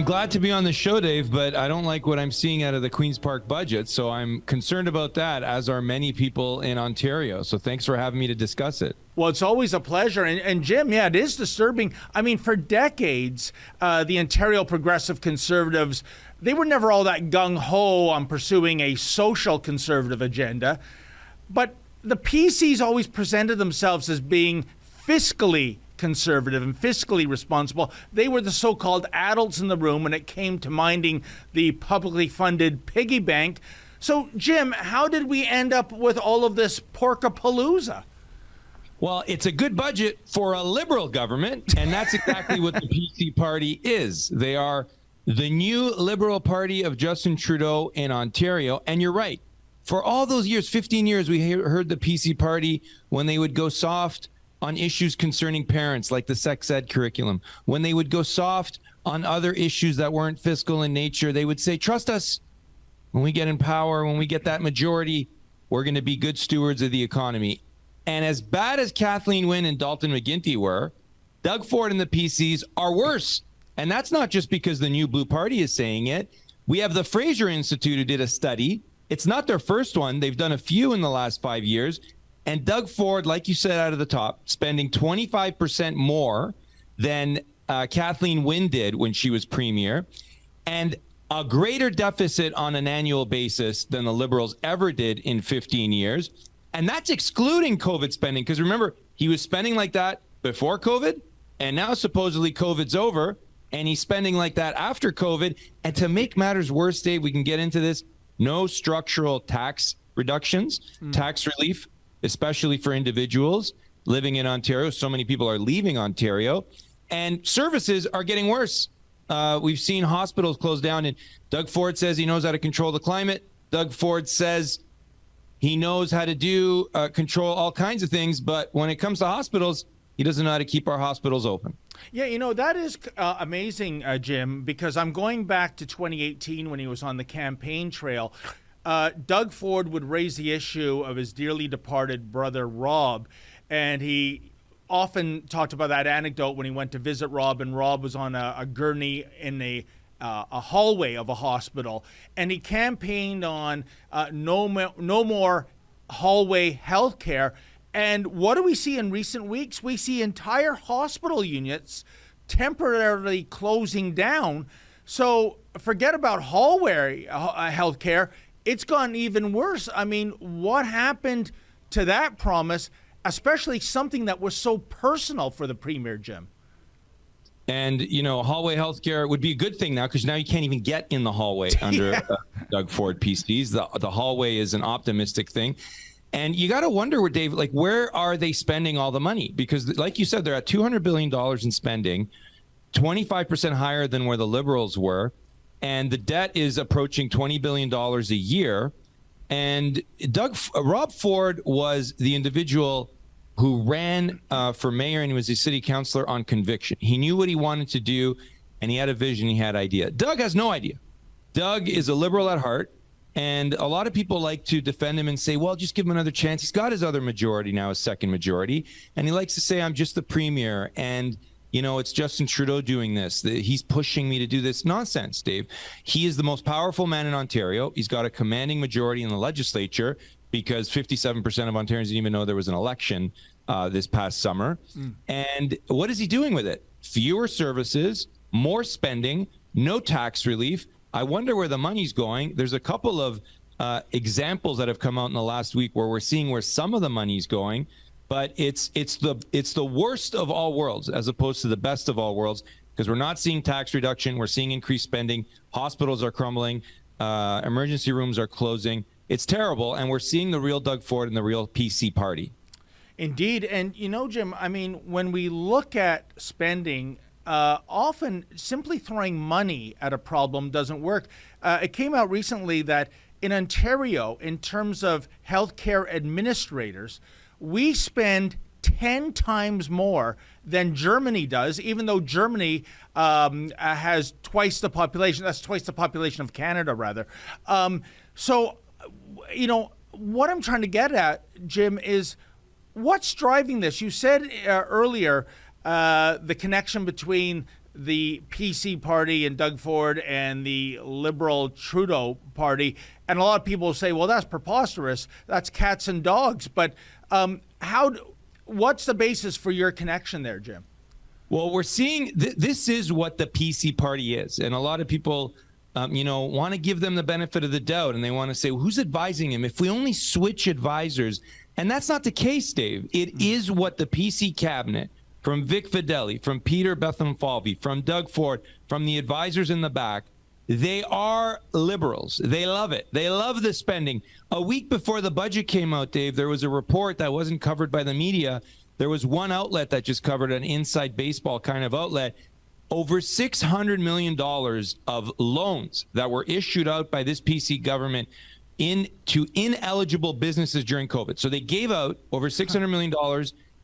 I'm glad to be on the show, Dave, but I don't like what I'm seeing out of the Queen's Park budget. So I'm concerned about that, as are many people in Ontario. So thanks for having me to discuss it. Well, it's always a pleasure. And Jim, yeah, it is disturbing. I mean, for decades, the Ontario Progressive Conservatives, they were never all that gung-ho on pursuing a social conservative agenda. But the PCs always presented themselves as being fiscally conservative and fiscally responsible. They were the so-called adults in the room when it came to minding the publicly funded piggy bank. So, Jim, how did we end up with all of this porkapalooza? Well, it's a good budget for a Liberal government, and that's exactly what the PC party is. They are the new Liberal Party of Justin Trudeau in Ontario. And you're right. For all those years, 15 years, we heard the PC party when they would go soft on issues concerning parents, like the sex ed curriculum. When they would go soft on other issues that weren't fiscal in nature, they would say, trust us. When we get in power, when we get that majority, we're going to be good stewards of the economy. And as bad as Kathleen Wynne and Dalton McGuinty were, Doug Ford and the PCs are worse. And that's not just because the New Blue Party is saying it. We have the Fraser Institute who did a study. It's not their first one. They've done a few in the last 5 years. And Doug Ford, like you said out of the top, spending 25% more than Kathleen Wynne did when she was premier, and a greater deficit on an annual basis than the Liberals ever did in 15 years. And that's excluding COVID spending, because remember, he was spending like that before COVID, and now supposedly COVID's over, and he's spending like that after COVID. And to make matters worse, Dave, we can get into this, no structural tax reductions, tax relief, especially for individuals living in Ontario. So many people are leaving Ontario, and services are getting worse. We've seen hospitals close down, and Doug Ford says he knows how to control the climate. Doug Ford says he knows how to control all kinds of things, but when it comes to hospitals, he doesn't know how to keep our hospitals open. Yeah, you know, that is amazing, Jim, because I'm going back to 2018 when he was on the campaign trail. Doug Ford would raise the issue of his dearly departed brother, Rob, and he often talked about that anecdote when he went to visit Rob, and Rob was on a gurney in a hallway of a hospital, and he campaigned on no more hallway health care. And what do we see in recent weeks? We see entire hospital units temporarily closing down. So forget about hallway health care. It's gotten even worse. I mean, what happened to that promise, especially something that was so personal for the Premier, Jim? And, you know, hallway healthcare would be a good thing now, because now you can't even get in the hallway under Doug Ford PCs. The hallway is an optimistic thing. And you got to wonder, Dave, like, where are they spending all the money? Because like you said, they're at $200 billion in spending, 25% higher than where the Liberals were. And the debt is approaching $20 billion a year. And Rob Ford was the individual who ran for mayor, and he was a city councillor on conviction. He knew what he wanted to do, and he had a vision, he had idea. Doug has no idea. Doug is a Liberal at heart, and a lot of people like to defend him and say, well, just give him another chance. He's got his other majority now, his second majority, and he likes to say, I'm just the premier, and you know, it's Justin Trudeau doing this. He's pushing me to do this. Nonsense, Dave. He is the most powerful man in Ontario. He's got a commanding majority in the legislature, because 57% of Ontarians didn't even know there was an election this past summer. And what is he doing with it? Fewer services, more spending, no tax relief. I wonder where the money's going. There's a couple of examples that have come out in the last week where we're seeing where some of the money's going. But it's the worst of all worlds as opposed to the best of all worlds, because we're not seeing tax reduction. We're seeing increased spending. Hospitals are crumbling. Emergency rooms are closing. It's terrible. And we're seeing the real Doug Ford and the real PC party. Indeed. And, you know, Jim, I mean, when we look at spending, often simply throwing money at a problem doesn't work. It came out recently that in Ontario, in terms of healthcare administrators, we spend 10 times more than Germany does, even though Germany has twice the population. That's twice the population of Canada, rather. So, you know, what I'm trying to get at, Jim, is what's driving this? You said earlier the connection between the PC party and Doug Ford and the Liberal Trudeau party. And a lot of people say, well, that's preposterous. That's cats and dogs. But what's the basis for your connection there, Jim? Well, we're seeing this is what the PC party is. And a lot of people, want to give them the benefit of the doubt. And they want to say, well, who's advising him? If we only switch advisors. And that's not the case, Dave. It is what the PC cabinet, from Vic Fideli, from Peter Bethlenfalvy, from Doug Ford, from the advisors in the back, they are liberals. They love it. They love the spending. A week before the budget came out, Dave, there was a report that wasn't covered by the media. There was one outlet that just covered an inside baseball kind of outlet. Over $600 million of loans that were issued out by this PC government to ineligible businesses during COVID. So they gave out over $600 million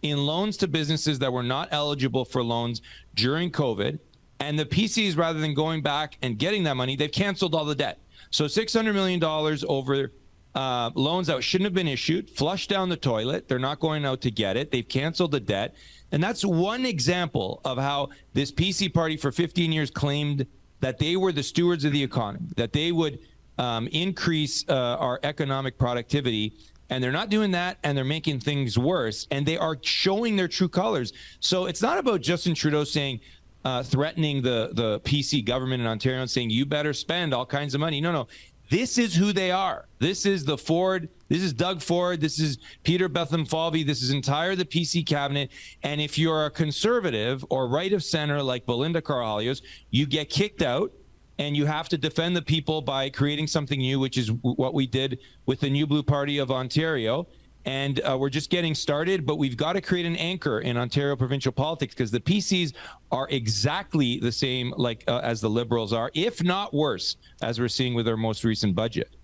in loans to businesses that were not eligible for loans during COVID. And the PCs, rather than going back and getting that money, they've canceled all the debt. So $600 million over loans that shouldn't have been issued, flushed down the toilet. They're not going out to get it. They've canceled the debt. And that's one example of how this PC party for 15 years claimed that they were the stewards of the economy, that they would increase our economic productivity. And they're not doing that, and they're making things worse, and they are showing their true colors. So it's not about Justin Trudeau threatening the PC government in Ontario and saying, you better spend all kinds of money. No. This is who they are. This is the Ford. This is Doug Ford. This is Peter Bethlenfalvy. This is the PC cabinet. And if you're a conservative or right of center like Belinda Karahalios, you get kicked out. And you have to defend the people by creating something new, which is what we did with the New Blue Party of Ontario. And we're just getting started, but we've got to create an anchor in Ontario provincial politics because the PCs are exactly the same as the Liberals are, if not worse, as we're seeing with their most recent budget.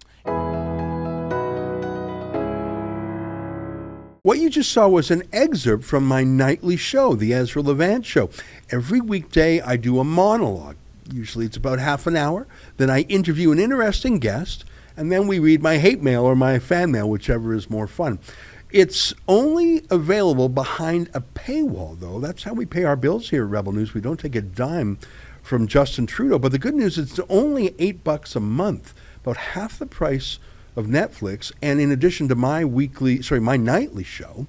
What you just saw was an excerpt from my nightly show, the Ezra Levant Show. Every weekday, I do a monologue. Usually it's about half an hour. Then I interview an interesting guest, and then we read my hate mail or my fan mail, whichever is more fun. It's only available behind a paywall, though. That's how we pay our bills here at Rebel News. We don't take a dime from Justin Trudeau. But the good news is it's only $8 a month, about half the price of Netflix. And in addition to my nightly show,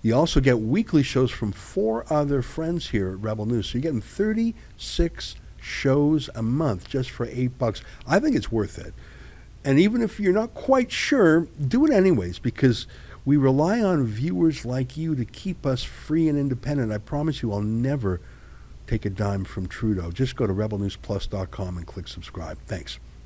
you also get weekly shows from 4 other friends here at Rebel News. So you're getting 36 shows a month just for $8. I think it's worth it. And even if you're not quite sure, do it anyways, because we rely on viewers like you to keep us free and independent. I promise you I'll never take a dime from Trudeau. Just go to rebelnewsplus.com and click subscribe. Thanks.